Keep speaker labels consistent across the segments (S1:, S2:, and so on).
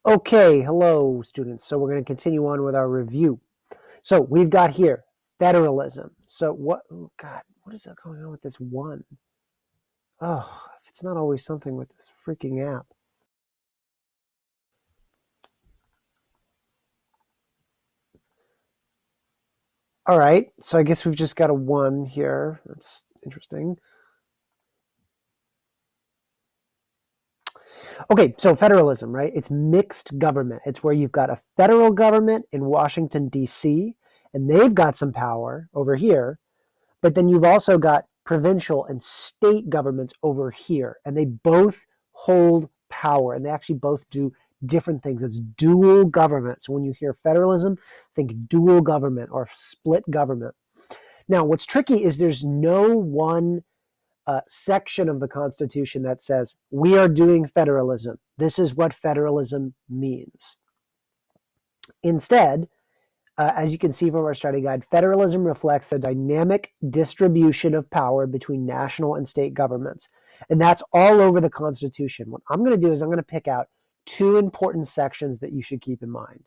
S1: Okay, hello students. So we're going to continue on with our review. So we've got here federalism. So oh God, what is going on with this one? Oh, if it's not always something with this freaking app. All right, so I guess we've just got a 1 here. That's interesting. Okay, so federalism, right? It's mixed government. It's where you've got a federal government in Washington, D.C., and they've got some power over here, but then you've also got provincial and state governments over here, and they both hold power, and they actually both do different things. It's dual government. So when you hear federalism, think dual government or split government. Now, what's tricky is there's no one section of the Constitution that says, we are doing federalism. This is what federalism means. Instead, as you can see from our study guide, federalism reflects the dynamic distribution of power between national and state governments. And that's all over the Constitution. What I'm going to do is I'm going to pick out 2 important sections that you should keep in mind.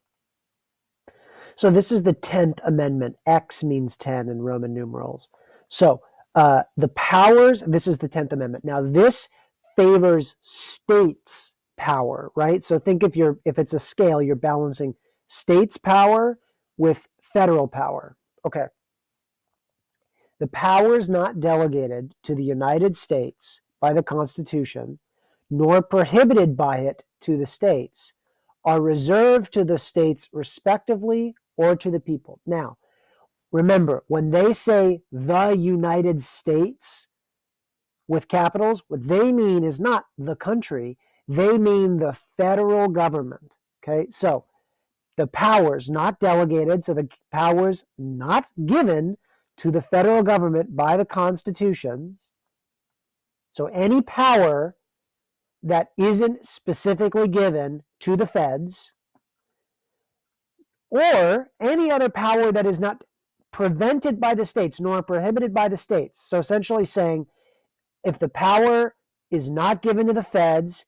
S1: So this is the 10th Amendment. X means 10 in Roman numerals. So the powers, this is the 10th Amendment. Now this favors states' power, right? So think if it's a scale, you're balancing states' power with federal power. Okay. The powers not delegated to the United States by the Constitution, nor prohibited by it to the states, are reserved to the states respectively or to the people. Now, remember, when they say the United States with capitals, what they mean is not the country, they mean the federal government. Okay, so the powers not delegated, so the powers not given to the federal government by the Constitution. So any power that isn't specifically given to the feds, or any other power that is not prevented by the states nor prohibited by the states. So essentially saying, if the power is not given to the feds,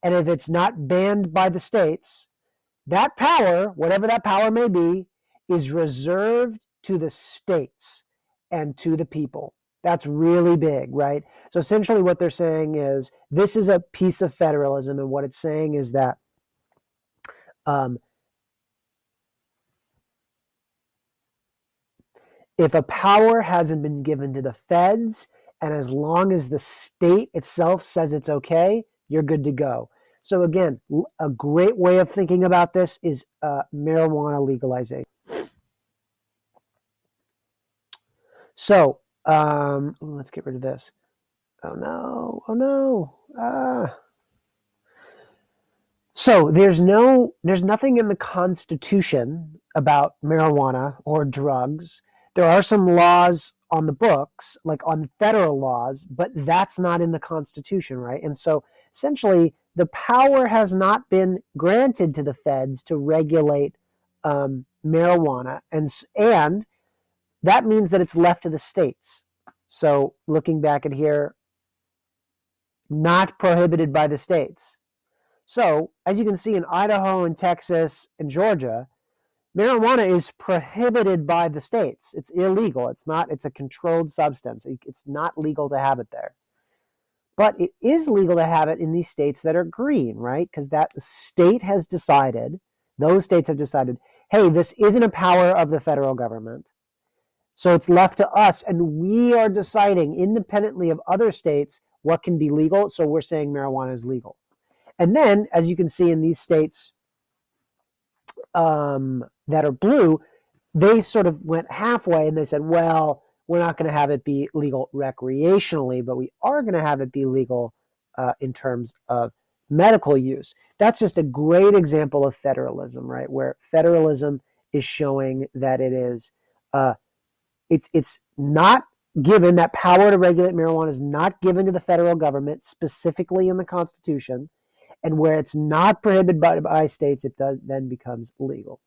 S1: and if it's not banned by the states, that power, whatever that power may be, is reserved to the states and to the people. That's really big, right? So essentially what they're saying is this is a piece of federalism, and what it's saying is that if a power hasn't been given to the feds, and as long as the state itself says it's okay, you're good to go. So again, a great way of thinking about this is marijuana legalization. So let's get rid of this. Oh no! Oh no! So there's nothing in the Constitution about marijuana or drugs. There are some laws on the books, like on federal laws, but that's not in the Constitution, right? And so essentially, the power has not been granted to the feds to regulate marijuana, and that means that it's left to the states. So looking back at here, not prohibited by the states. So as you can see in Idaho and Texas and Georgia, marijuana is prohibited by the states. It's illegal. It's a controlled substance. It's not legal to have it there. But it is legal to have it in these states that are green, right? Because that state has decided, those states have decided, hey, this isn't a power of the federal government. So it's left to us, and we are deciding independently of other states what can be legal. So we're saying marijuana is legal. And then, as you can see in these states that are blue, they sort of went halfway and they said, well, we're not going to have it be legal recreationally, but we are going to have it be legal in terms of medical use. That's just a great example of federalism, right? Where federalism is showing that it is, it's not given, that power to regulate marijuana is not given to the federal government specifically in the Constitution, and where it's not prohibited by states, it then becomes legal.